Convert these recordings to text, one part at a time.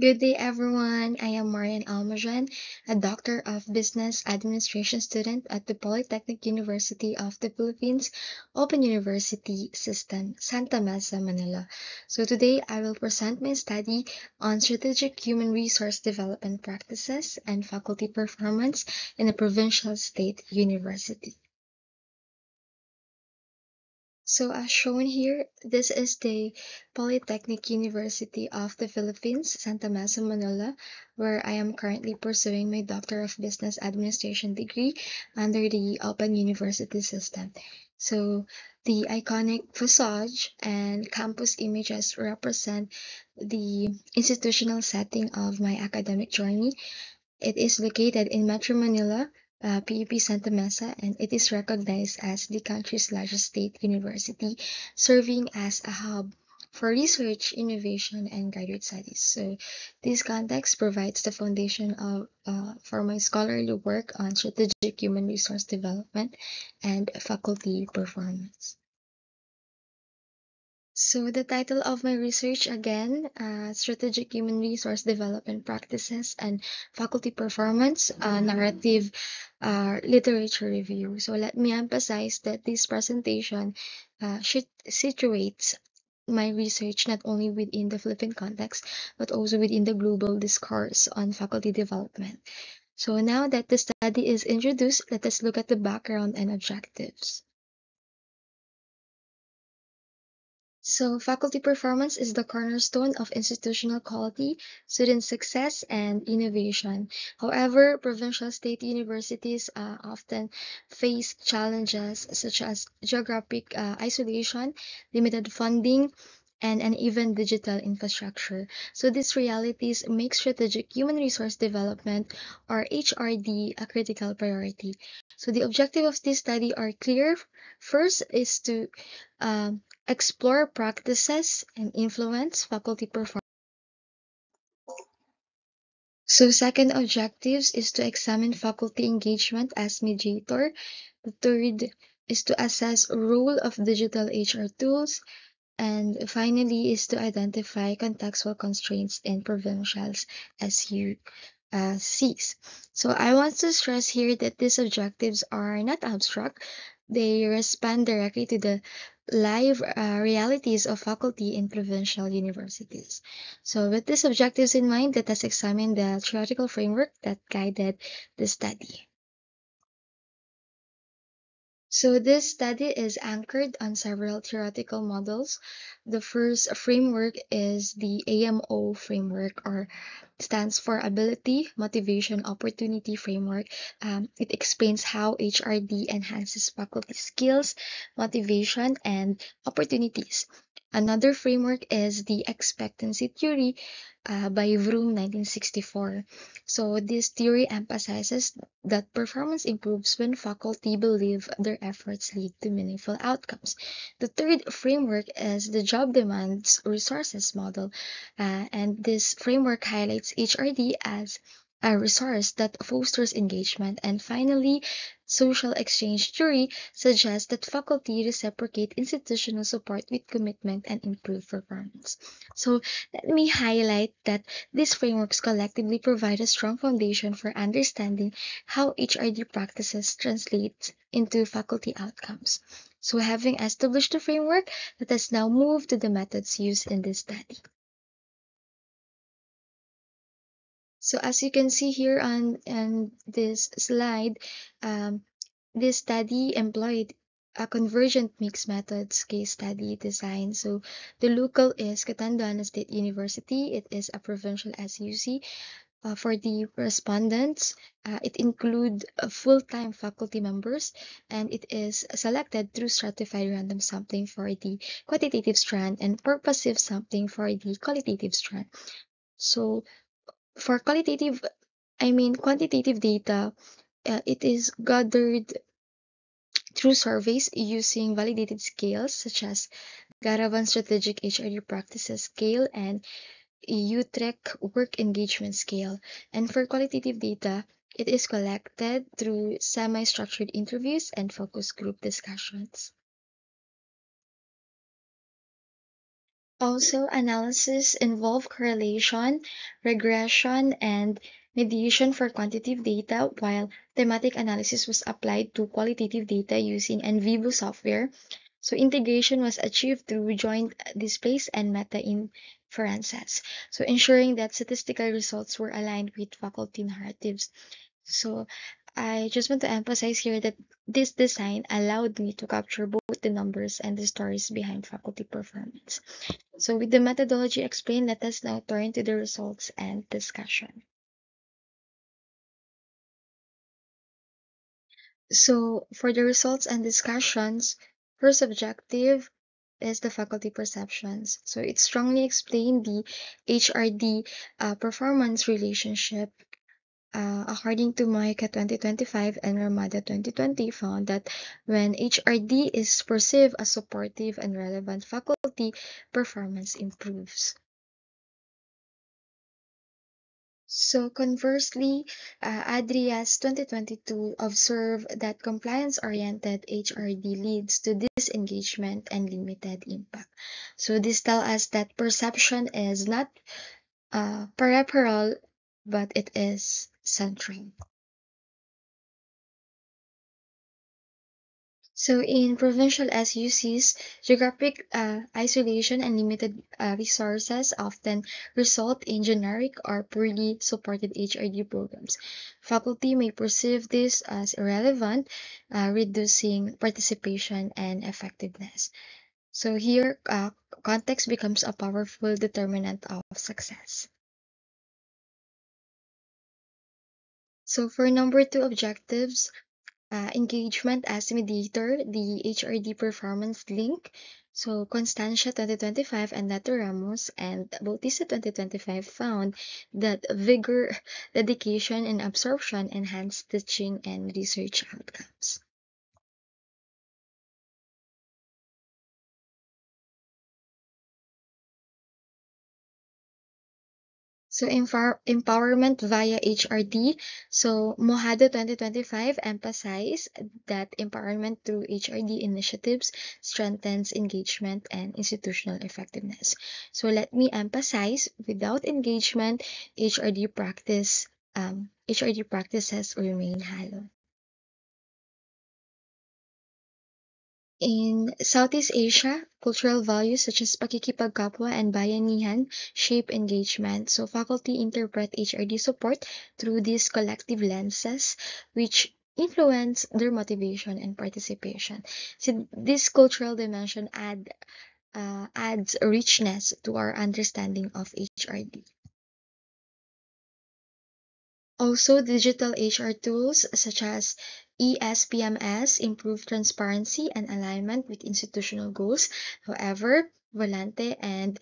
Good day, everyone. I am Marian Almajan, a Doctor of Business Administration student at the Polytechnic University of the Philippines Open University System, Santa Mesa, Manila. So today I will present my study on strategic human resource development practices and faculty performance in a provincial state university. So as shown here, this is the Polytechnic University of the Philippines, Santa Mesa, Manila, where I am currently pursuing my Doctor of Business Administration degree under the Open University system. So the iconic facade and campus images represent the institutional setting of my academic journey. It is located in Metro Manila, PUP Santa Mesa, and it is recognized as the country's largest state university, serving as a hub for research, innovation, and graduate studies. So, this context provides the foundation for my scholarly work on strategic human resource development and faculty performance. So the title of my research again, Strategic Human Resource Development Practices and Faculty Performance, Narrative Literature Review. So let me emphasize that this presentation situates my research not only within the Philippine context, but also within the global discourse on faculty development. So now that the study is introduced, let us look at the background and objectives. So, faculty performance is the cornerstone of institutional quality, student success, and innovation. However, provincial state universities often face challenges such as geographic isolation, limited funding, and uneven digital infrastructure. So, these realities make strategic human resource development, or HRD, a critical priority. So, the objective of this study are clear. First is to explore practices and influence faculty performance. So second objectives is to examine faculty engagement as mediator. The third is to assess role of digital HR tools. And finally is to identify contextual constraints in provincials SUCs. So I want to stress here that these objectives are not abstract. They respond directly to the live realities of faculty in provincial universities. So with these objectives in mind, let us examine the theoretical framework that guided the study. So this study is anchored on several theoretical models. The first framework is the AMO framework, or stands for Ability, Motivation, Opportunity Framework. It explains how HRD enhances faculty skills, motivation, and opportunities. Another framework is the Expectancy Theory by Vroom 1964. So this theory emphasizes that performance improves when faculty believe their efforts lead to meaningful outcomes. The third framework is the Job Demands Resources model, and this framework highlights HRD as a resource that fosters engagement. And finally, social exchange theory suggests that faculty reciprocate institutional support with commitment and improved performance. So let me highlight that these frameworks collectively provide a strong foundation for understanding how HRD practices translate into faculty outcomes. So having established the framework, let us now move to the methods used in this study. So as you can see here on this slide, um, this study employed a convergent mixed methods case study design. So the local is Catanduanes State University. It is a provincial SUC. For the respondents, it include full-time faculty members, and it is selected through stratified random sampling for the quantitative strand and purposive sampling for the qualitative strand. So for quantitative data, it is gathered through surveys using validated scales such as Garavan Strategic HRD Practices Scale and Utrecht Work Engagement Scale. And for qualitative data, it is collected through semi-structured interviews and focus group discussions. Also, analysis involve correlation, regression, and mediation for quantitative data, while thematic analysis was applied to qualitative data using NVivo software. So integration was achieved through joint displays and meta inferences, so ensuring that statistical results were aligned with faculty narratives. So I just want to emphasize here that this design allowed me to capture both the numbers and the stories behind faculty performance. So with the methodology explained, let us now turn to the results and discussion. So for the results and discussions, first objective is the faculty perceptions. So it strongly explained the HRD performance relationship. According to Moika 2025 and Ramada 2020 found that when HRD is perceived as supportive and relevant, faculty performance improves. So conversely, Adrias 2022 observed that compliance-oriented HRD leads to disengagement and limited impact. So this tells us that perception is not peripheral, but it is central. So in provincial SUCs, geographic isolation and limited resources often result in generic or poorly supported HRD programs. Faculty may perceive this as irrelevant, reducing participation and effectiveness. So here, context becomes a powerful determinant of success. So for number two objectives, engagement as mediator, the HRD performance link. So Constancia 2025 and Nato Ramos and Bautista 2025 found that vigor, dedication, and absorption enhance teaching and research outcomes. So empowerment via HRD. So Mojado 2025 emphasized that empowerment through HRD initiatives strengthens engagement and institutional effectiveness. So let me emphasize, without engagement, HRD practices remain hollow. In Southeast Asia, cultural values such as pakikipagkapwa and bayanihan shape engagement. So faculty interpret HRD support through these collective lenses, which influence their motivation and participation. So this cultural dimension adds a richness to our understanding of HRD. Also, digital HR tools such as ESPMS improve transparency and alignment with institutional goals. However, Volante and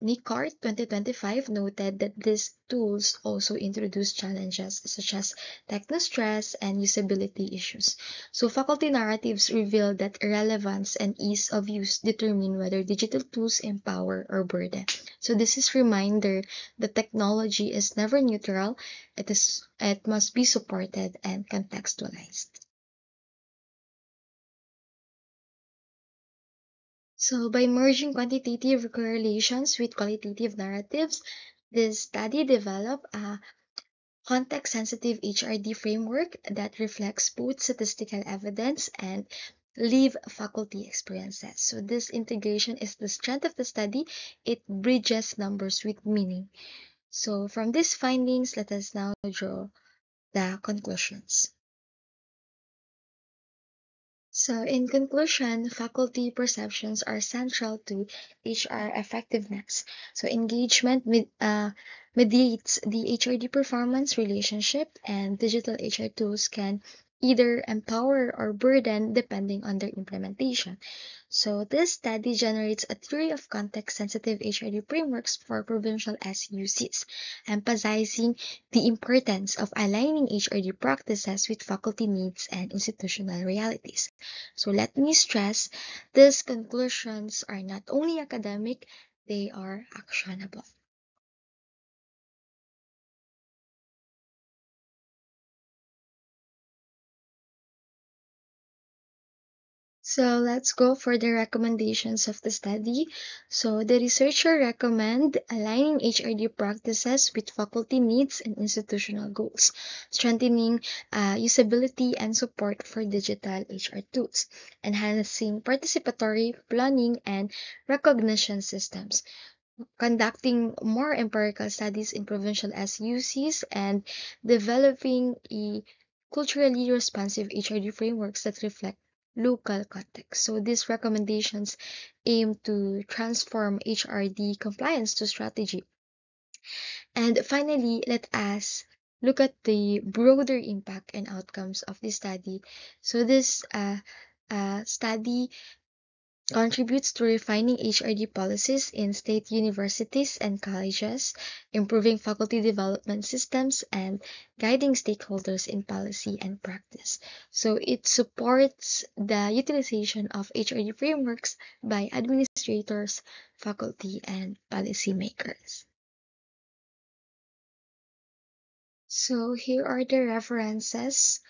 NICART 2025 noted that these tools also introduce challenges such as techno-stress and usability issues. So faculty narratives reveal that relevance and ease of use determine whether digital tools empower or burden. So this is reminder that technology is never neutral. It must be supported and contextualized. So by merging quantitative correlations with qualitative narratives, this study developed a context-sensitive HRD framework that reflects both statistical evidence and lived faculty experiences. So this integration is the strength of the study. It bridges numbers with meaning. So from these findings, let us now draw the conclusions. So, in conclusion, faculty perceptions are central to HR effectiveness. So, engagement mediates the HRD performance relationship, and digital HR tools can either empower or burden depending on their implementation. So, this study generates a theory of context-sensitive HRD frameworks for provincial SUCs, emphasizing the importance of aligning HRD practices with faculty needs and institutional realities. So let me stress, these conclusions are not only academic, they are actionable. So let's go for the recommendations of the study. So the researcher recommend aligning HRD practices with faculty needs and institutional goals, strengthening usability and support for digital HR tools, enhancing participatory planning and recognition systems, conducting more empirical studies in provincial SUCs, and developing a culturally responsive HRD frameworks that reflect local context. So these recommendations aim to transform HRD compliance to strategy. And finally, let us look at the broader impact and outcomes of this study. So this study contributes to refining HRD policies in state universities and colleges, improving faculty development systems, and guiding stakeholders in policy and practice. So it supports the utilization of HRD frameworks by administrators, faculty, and policymakers. So here are the references,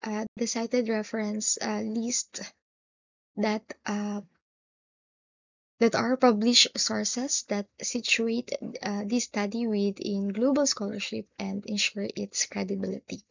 the cited reference list that are published sources that situate this study within global scholarship and ensure its credibility.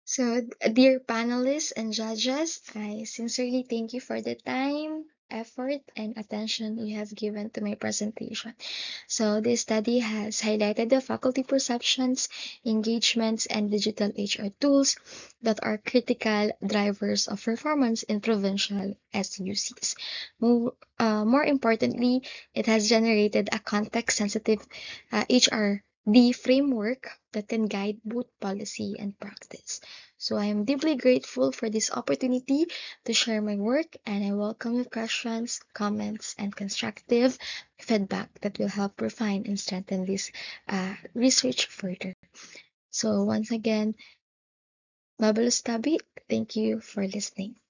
So, dear panelists and judges, I sincerely thank you for the time, effort, and attention you have given to my presentation. So, this study has highlighted the faculty perceptions, engagements, and digital HR tools that are critical drivers of performance in provincial SUCs. More importantly, it has generated a context-sensitive HRD framework that can guide both policy and practice. So I am deeply grateful for this opportunity to share my work, and I welcome your questions, comments, and constructive feedback that will help refine and strengthen this research further. So once again, Mabel Tabi, thank you for listening.